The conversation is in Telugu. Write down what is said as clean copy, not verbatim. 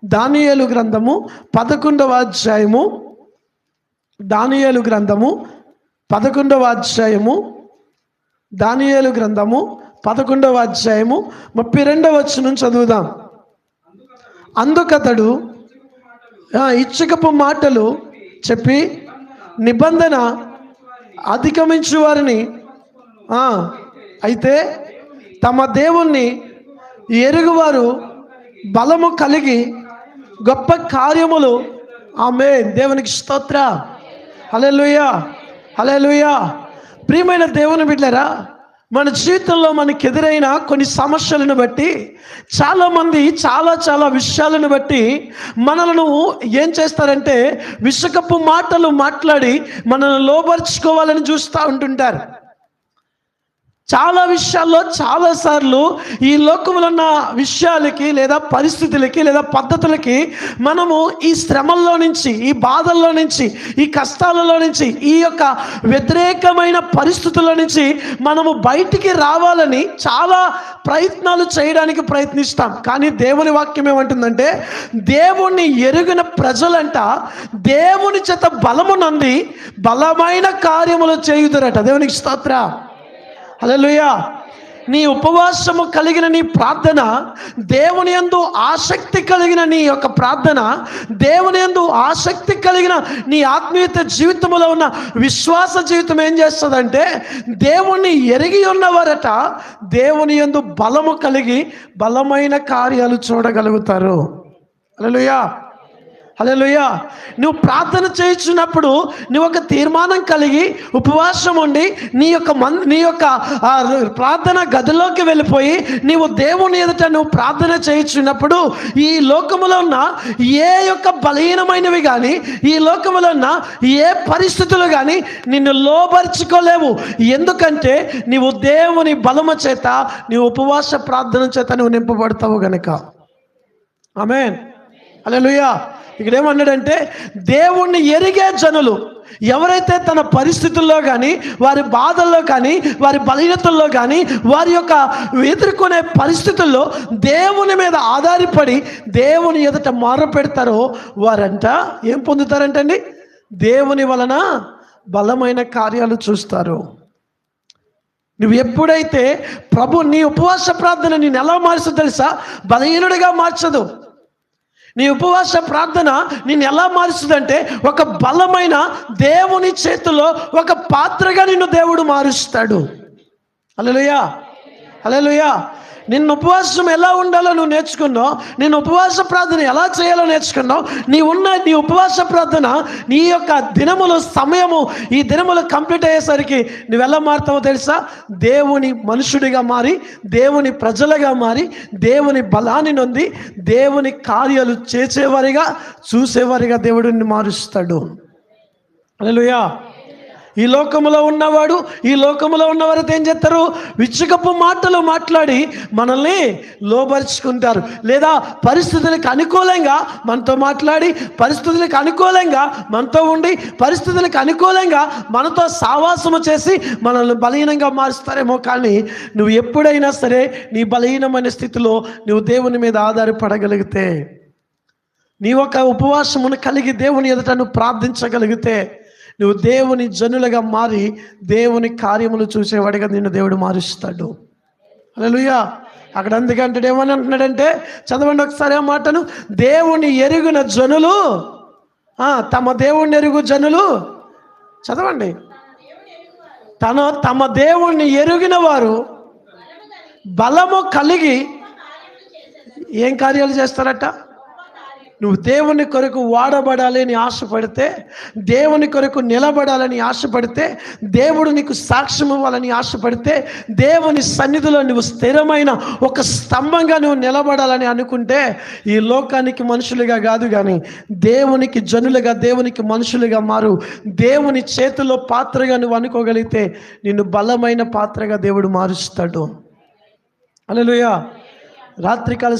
దానియేలు గ్రంథము 11వ అధ్యాయము, దానియేలు గ్రంథము 11వ అధ్యాయము, దానియేలు గ్రంథము 11వ అధ్యాయము 32వ వచనం చదువుదాం. అందుకతడు ఇచ్చకపు మాటలు చెప్పి నిబంధన అధిగమించు వారిని అయితే తమ దేవుణ్ణి ఎరుగువారు బలము కలిగి గొప్ప కార్యములు. ఆమేన్. దేవునికి స్తోత్ర. హల్లెలూయా, హల్లెలూయా. ప్రియమైన దేవుని బిడ్డలారా, మన జీవితంలో మనకు ఎదురైన కొన్ని సమస్యలను బట్టి చాలామంది చాలా విషయాలను బట్టి మనలను ఏం చేస్తారంటే విసుకపు మాటలు మాట్లాడి మనల్ని లోబర్చుకోవాలని చూస్తూ ఉంటుంటారు. చాలా విషయాల్లో చాలాసార్లు ఈ లోకంలో ఉన్న విషయాలకి లేదా పరిస్థితులకి లేదా పద్ధతులకి మనము ఈ శ్రమల్లో నుంచి, ఈ బాధల్లో నుంచి, ఈ కష్టాలలో నుంచి, ఈ యొక్క వ్యతిరేకమైన పరిస్థితుల నుంచి మనము బయటికి రావాలని చాలా ప్రయత్నాలు చేయడానికి ప్రయత్నిస్తాం. కానీ దేవుని వాక్యం ఏమంటుందంటే దేవుణ్ణి ఎరిగిన ప్రజలంట దేవుని చేత బలము నంది బలమైన కార్యములు చేయుదురట. దేవునికి స్తోత్ర. హల్లెలూయా. నీ ఉపవాసము కలిగిన నీ ప్రార్థన, దేవుని యందు ఆసక్తి కలిగిన నీ యొక్క ప్రార్థన, దేవుని యందు ఆసక్తి కలిగిన నీ ఆత్మీయత జీవితంలో ఉన్న విశ్వాస జీవితం ఏం చేస్తుందంటే దేవుణ్ణి ఎరిగి ఉన్నవారట దేవుని యందు బలము కలిగి బలమైన కార్యాలు చూడగలుగుతారు. హల్లెలూయా, హల్లెలూయా. నువ్వు ప్రార్థన చేయించినప్పుడు నువ్వు ఒక తీర్మానం కలిగి ఉపవాసం ఉండి నీ యొక్క ప్రార్థన గదిలోకి వెళ్ళిపోయి నీవు దేవుని ఎదుట నువ్వు ప్రార్థన చేయించినప్పుడు ఈ లోకములో ఉన్న ఏ యొక్క బలహీనమైనవి కానీ, ఈ లోకములో ఉన్న ఏ పరిస్థితులు కానీ నిన్ను లోబర్చుకోలేవు. ఎందుకంటే నీవు దేవుని బలము చేత, నీ ఉపవాస ప్రార్థన చేత నువ్వు నింపబడతావు గనక. ఆమేన్, హల్లెలూయా. ఇక్కడ ఏమన్నాడంటే దేవుణ్ణి ఎరిగే జనులు ఎవరైతే తన పరిస్థితుల్లో కానీ, వారి బాధల్లో కానీ, వారి బలహీనతల్లో కానీ, వారి యొక్క ఎదుర్కొనే పరిస్థితుల్లో దేవుని మీద ఆధారపడి దేవుని ఎదుట మొర పెడతారో వారంట ఏం పొందుతారంటండి? దేవుని వలన బలమైన కార్యాలు చూస్తారు. నువ్వు ఎప్పుడైతే ప్రభు నీ ఉపవాస ప్రార్థన నేను ఎలా మార్చదు తెలుసా? బలహీనుడిగా మార్చదు. నీ ఉపవాస ప్రార్థన నిన్ను ఎలా మారుస్తుందంటే ఒక బలమైన దేవుని చేతిలో ఒక పాత్రగా నిన్ను దేవుడు మారుస్తాడు. హల్లెలూయా, హల్లెలూయా. నిన్ను ఉపవాసం ఎలా ఉండాలో నువ్వు నేర్చుకున్నావు, నేను ఉపవాస ప్రార్థన ఎలా చేయాలో నేర్చుకున్నావు. నీ ఉపవాస ప్రార్థన నీ యొక్క దినములు సమయము ఈ దినములు కంప్లీట్ అయ్యేసరికి నువ్వు ఎలా మారుతావో తెలుసా? దేవుని మనుషుడిగా మారి, దేవుని ప్రజలుగా మారి, దేవుని బలాన్ని నొంది, దేవుని కార్యాలు చేసేవారిగా, చూసేవారిగా దేవుడు నిన్ను మారుస్తాడు. హల్లెలూయా. ఈ లోకములో ఉన్నవాడు, ఈ లోకములో ఉన్నవారైతే ఏం చేస్తారు? విచ్చుకపు మాటలు మాట్లాడి మనల్ని లోబరుచుకుంటారు. లేదా పరిస్థితులకు అనుకూలంగా మనతో మాట్లాడి, పరిస్థితులకు అనుకూలంగా మనతో ఉండి, పరిస్థితులకు అనుకూలంగా మనతో సావాసము చేసి మనల్ని బలహీనంగా మారుస్తారేమో. కానీ నువ్వు ఎప్పుడైనా సరే నీ బలహీనమైన స్థితిలో నువ్వు దేవుని మీద ఆధారపడగలిగితే, నీ ఒక ఉపవాసమును కలిగి దేవుని ఎదుట నువ్వు ప్రార్థించగలిగితే, నువ్వు దేవుని జనులుగా మారి దేవుని కార్యములు చూసేవాడిగా నిన్ను దేవుడు మారుస్తాడు. హల్లెలూయా. అక్కడ అందుకంటే ఏమని అంటున్నాడంటే, చదవండి ఒకసారి ఆ మాటను. దేవుని ఎరుగున జనులు, తమ దేవుణ్ణి ఎరుగు జనులు, చదవండి. తమ దేవుణ్ణి ఎరిగిన వారు బలము కలిగి ఏం కార్యాలు చేస్తారట? నువ్వు దేవుని కొరకు వాడబడాలి అని ఆశపడితే, దేవుని కొరకు నిలబడాలని ఆశపడితే, దేవుడు నీకు సాక్ష్యం ఇవ్వాలని ఆశపడితే, దేవుని సన్నిధిలో నువ్వు స్థిరమైన ఒక స్తంభంగా నువ్వు నిలబడాలని అనుకుంటే, ఈ లోకానికి మనుషులుగా కాదు కానీ దేవునికి జనులుగా, దేవునికి మనుషులుగా మారు. దేవుని చేతిలో పాత్రగా నువ్వు అనుకోగలిగితే నిన్ను బలమైన పాత్రగా దేవుడు మారుస్తాడు. హల్లెలూయా. రాత్రికాల